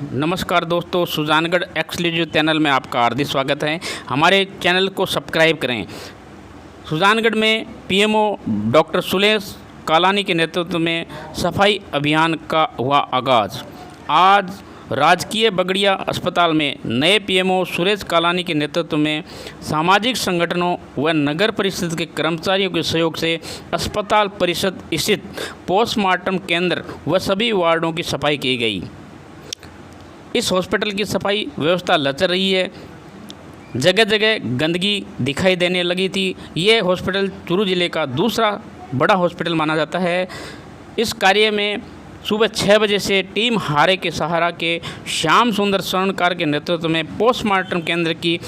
नमस्कार दोस्तों, Sujangarh exclusive channel में आपका हार्दिक स्वागत है। हमारे चैनल को सब्सक्राइब करें। सुजानगढ़ में पीएमओ डॉक्टर सुरेश कालानी के नेतृत्व में सफाई अभियान का हुआ आगाज़। आज राजकीय बगड़िया अस्पताल में नए पीएमओ सुरेश कालानी के नेतृत्व में सामाजिक संगठनों व नगर परिषद के कर्मचारियों के सहयोग से अस्पताल परिषद स्थित पोस्टमार्टम केंद्र व सभी वार्डों की सफाई की गई। इस हॉस्पिटल की सफाई व्यवस्था लचर रही है। जगह जगह गंदगी दिखाई देने लगी थी। ये हॉस्पिटल चूरू जिले का दूसरा बड़ा हॉस्पिटल माना जाता है। इस कार्य में सुबह 6 बजे से टीम हारे के सहारा के श्याम सुंदर स्वर्णकार के नेतृत्व में पोस्टमार्टम केंद्र की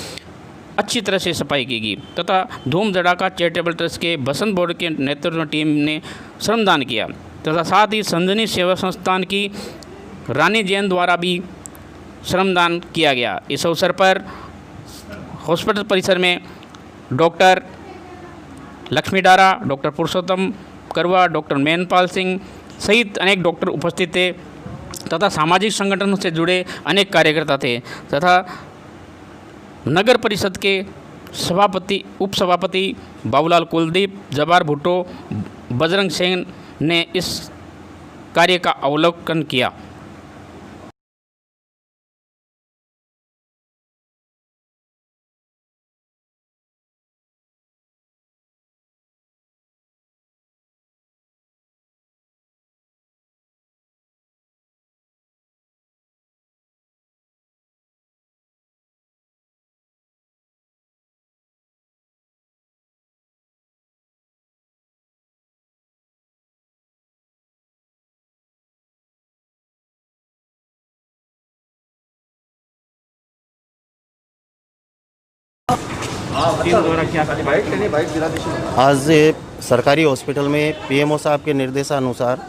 अच्छी तरह से सफाई की गई तथा धूम धड़ाका चैरिटेबल ट्रस्ट के बसंत बोर्ड के नेतृत्व में टीम ने श्रमदान किया तथा साथ ही संजनी सेवा संस्थान की रानी जैन द्वारा भी श्रमदान किया गया। इस अवसर पर हॉस्पिटल परिसर में डॉक्टर लक्ष्मी डारा, डॉक्टर पुरुषोत्तम करवा, डॉक्टर मेनपाल सिंह सहित अनेक डॉक्टर उपस्थित थे तथा सामाजिक संगठनों से जुड़े अनेक कार्यकर्ता थे तथा नगर परिषद के सभापति, उपसभापति बाबूलाल कुलदीप, जबार भुट्टो, बजरंग सेन ने इस कार्य का अवलोकन किया। आज सरकारी हॉस्पिटल में पीएमओ साहब के निर्देशानुसार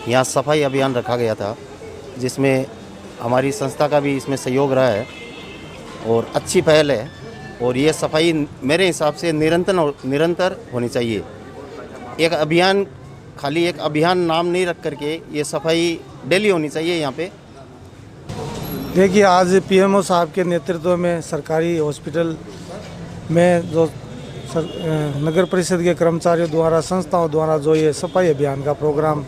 यहाँ सफाई अभियान रखा गया था, जिसमें हमारी संस्था का भी इसमें सहयोग रहा है और अच्छी पहल है। और ये सफाई मेरे हिसाब से निरंतर होनी चाहिए। एक अभियान, खाली एक अभियान नाम नहीं रख करके ये सफाई डेली होनी चाहिए यहाँ पे। देखिए, आज पीएमओ साहब के नेतृत्व में सरकारी हॉस्पिटल में जो नगर परिषद के कर्मचारियों द्वारा, संस्थाओं द्वारा जो ये सफाई अभियान का प्रोग्राम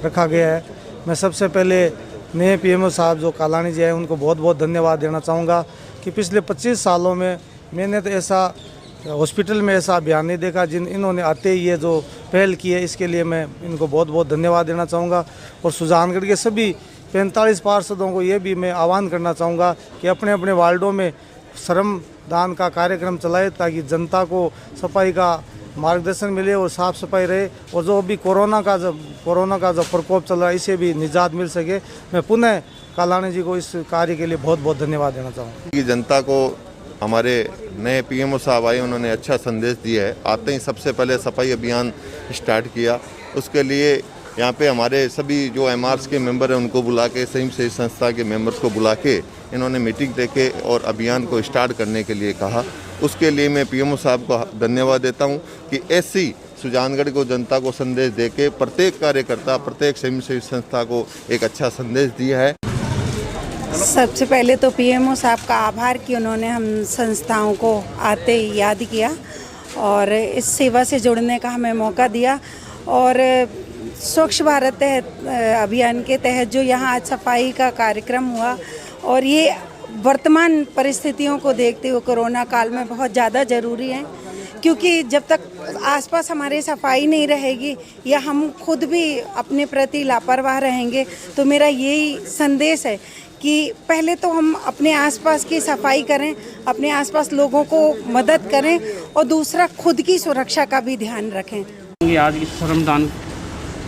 रखा गया है, मैं सबसे पहले नए पीएमओ साहब जो कालानी जी हैं उनको बहुत बहुत धन्यवाद देना चाहूँगा कि पिछले 25 सालों में मैंने तो ऐसा हॉस्पिटल में ऐसा अभियान नहीं देखा जिन इन्होंने आते ही ये जो पहल की है, इसके लिए मैं इनको बहुत बहुत धन्यवाद देना चाहूँगा। और सुजानगढ़ के सभी 45 पार्षदों को ये भी मैं आह्वान करना चाहूँगा कि अपने अपने वार्डों में श्रमदान का कार्यक्रम चलाए ताकि जनता को सफाई का मार्गदर्शन मिले और साफ़ सफाई रहे और जो अभी कोरोना का जो प्रकोप चल रहा है इससे भी निजात मिल सके। मैं पुनः कालानी जी को इस कार्य के लिए बहुत बहुत धन्यवाद देना चाहूँगा। जनता को हमारे नए पीएमओ साहब आए, उन्होंने अच्छा संदेश दिया है। आते ही सबसे पहले सफाई अभियान स्टार्ट किया। उसके लिए यहाँ पे हमारे सभी जो एमआरस के मेंबर हैं उनको बुला के, संयुक्त सेवी संस्था के मेंबर्स को बुला के इन्होंने मीटिंग देके और अभियान को स्टार्ट करने के लिए कहा। उसके लिए मैं पीएमओ साहब को धन्यवाद देता हूँ कि ऐसी सुजानगढ़ को जनता को संदेश देके प्रत्येक कार्यकर्ता, प्रत्येक संयुक्त सेवी संस्था को एक अच्छा संदेश दिया है। सबसे पहले तो पीएमओ साहब का आभार कि उन्होंने हम संस्थाओं को आते ही याद किया और इस सेवा से जुड़ने का हमें मौका दिया। और स्वच्छ भारत अभियान के तहत जो यहाँ आज सफाई का कार्यक्रम हुआ और ये वर्तमान परिस्थितियों को देखते हुए कोरोना काल में बहुत ज़्यादा ज़रूरी है, क्योंकि जब तक आसपास हमारे सफाई नहीं रहेगी या हम खुद भी अपने प्रति लापरवाह रहेंगे, तो मेरा यही संदेश है कि पहले तो हम अपने आसपास की सफाई करें, अपने आसपास लोगों को मदद करें और दूसरा खुद की सुरक्षा का भी ध्यान रखें। आज इस श्रमदान,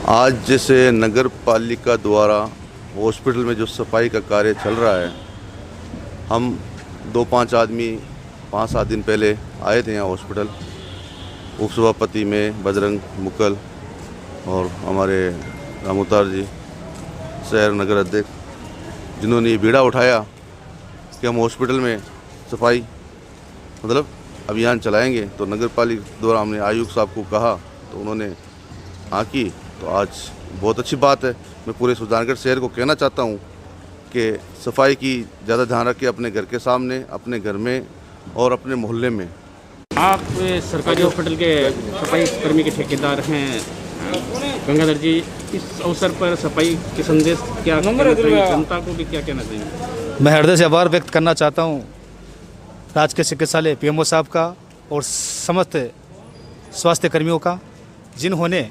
आज जैसे नगर पालिका द्वारा हॉस्पिटल में जो सफाई का कार्य चल रहा है, हम 2-5 आदमी 5-7 दिन पहले आए थे यहाँ हॉस्पिटल। उपसभापति में बजरंग मुकल और हमारे रामोतार जी, शहर नगर अध्यक्ष, जिन्होंने ये बीड़ा उठाया कि हम हॉस्पिटल में सफाई मतलब अभियान चलाएंगे। तो नगर पालिका द्वारा हमने आयुक्त साहब को कहा तो उन्होंने हाँ की। तो आज बहुत अच्छी बात है। मैं पूरे सुजानगढ़ शहर को कहना चाहता हूँ कि सफाई की ज़्यादा ध्यान रखें अपने घर के सामने, अपने घर में और अपने मोहल्ले में। आप सरकारी हॉस्पिटल के सफाई कर्मी के ठेकेदार हैं गंगाधर जी, इस अवसर पर सफाई के संदेश क्या कहना चाहिए, जनता को भी क्या कहना चाहिए? मैं हृदय से आभार व्यक्त करना चाहता हूँ राजकीय चिकित्सालय पीएमओ साहब का और समस्त स्वास्थ्य कर्मियों का, जिन्होंने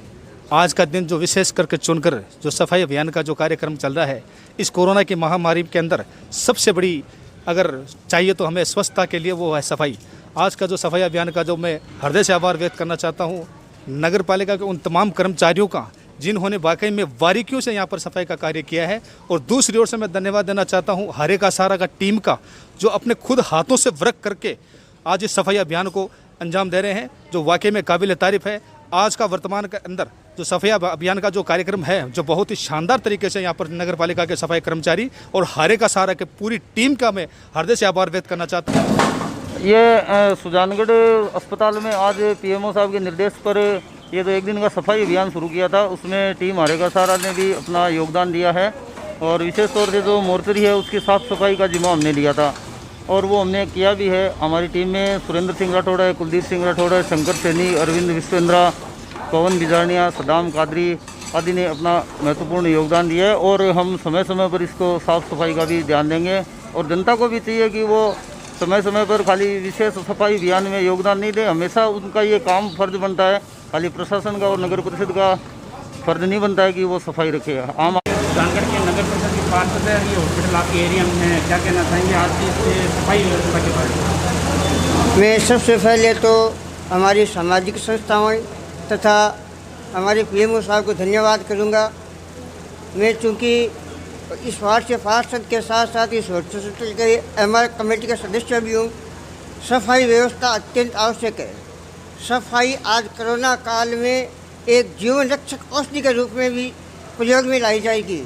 आज का दिन जो विशेष करके चुनकर जो सफाई अभियान का जो कार्यक्रम चल रहा है, इस कोरोना की महामारी के अंदर सबसे बड़ी अगर चाहिए तो हमें स्वच्छता के लिए वो है सफाई। आज का जो सफाई अभियान का जो मैं हृदय से आभार व्यक्त करना चाहता हूँ नगर पालिका के उन तमाम कर्मचारियों का, जिन्होंने वाकई में बारीकियों से यहाँ पर सफाई का कार्य किया है। और दूसरी ओर से मैं धन्यवाद देना चाहता हूँ हरे का सहारा का टीम का, जो अपने खुद हाथों से वर्क करके आज इस सफाई अभियान को अंजाम दे रहे हैं, जो वाकई में काबिल तारीफ़ है। आज का वर्तमान के अंदर जो सफाई अभियान का जो कार्यक्रम है, जो बहुत ही शानदार तरीके से यहाँ पर नगर पालिका के सफाई कर्मचारी और हरे का सहारा के पूरी टीम का मैं हृदय से आभार व्यक्त करना चाहता हूँ। ये सुजानगढ़ अस्पताल में आज पीएमओ साहब के निर्देश पर ये तो एक दिन का सफाई अभियान शुरू किया था, उसमें टीम हरे का सहारा ने भी अपना योगदान दिया है। और विशेष तौर से जो मोर्चरी है उसकी साफ़ सफाई का जिम्मा हमने लिया था और वो हमने किया भी है। हमारी टीम में सुरेंद्र सिंह राठौड़ है, कुलदीप सिंह राठौड़ है, शंकर सैनी, अरविंद विश्वेंद्रा, पवन बिजारनिया, सदाम कादरी आदि ने अपना महत्वपूर्ण योगदान दिया है। और हम समय समय पर इसको साफ़ सफाई का भी ध्यान देंगे और जनता को भी चाहिए कि वो समय समय पर खाली विशेष सफाई अभियान में योगदान नहीं दे। हमेशा उनका ये काम फर्ज बनता है, खाली प्रशासन का और नगर परिषद का फर्ज नहीं बनता है कि वो सफाई रखे। आम सुजानगढ़ के नगर परिषद के पार्षद है, ये हॉस्पिटल आपके एरिया में है, क्या कहना चाहेंगे आज की इस सफाई व्यवस्था के बारे में? मैं सबसे पहले तो हमारी सामाजिक संस्थाओं तथा हमारे पीएमओ साहब को धन्यवाद करूंगा। मैं चूँकि इस वार्ड से पार्षद के साथ साथ इस हॉस्पिटल के एमआर कमेटी का सदस्य भी हूँ। सफाई व्यवस्था अत्यंत आवश्यक है। सफाई आज कोरोना काल में एक जीवन रक्षक औषधि के रूप में भी प्रयोग में लाई जाएगी,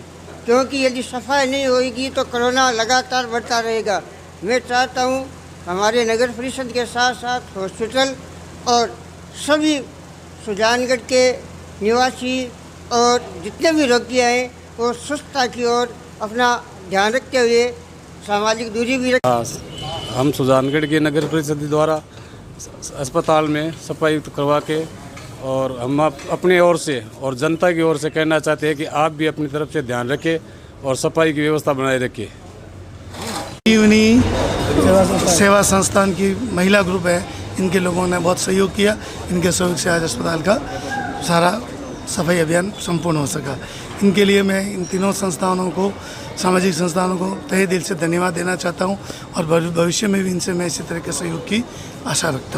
क्योंकि यदि सफाई नहीं होगी तो कोरोना लगातार बढ़ता रहेगा। मैं चाहता हूँ हमारे नगर परिषद के साथ साथ हॉस्पिटल और सभी सुजानगढ़ के निवासी और जितने भी रोगी हैं वो स्वच्छता की ओर अपना ध्यान रखते हुए सामाजिक दूरी भी हम सुजानगढ़ के नगर परिषद द्वारा अस्पताल में सफाई करवा के और हम अपनी ओर से और जनता की ओर से कहना चाहते हैं कि आप भी अपनी तरफ से ध्यान रखें और सफाई की व्यवस्था बनाए रखें। सेवा संस्थान की महिला ग्रुप है, इनके लोगों ने बहुत सहयोग किया। इनके सहयोग से आज अस्पताल का सारा सफाई अभियान संपूर्ण हो सका। इनके लिए मैं इन तीनों संस्थानों को, सामाजिक संस्थानों को तहे दिल से धन्यवाद देना चाहता हूं और भविष्य में भी इनसे मैं इसी तरह के सहयोग की आशा रखता हूं।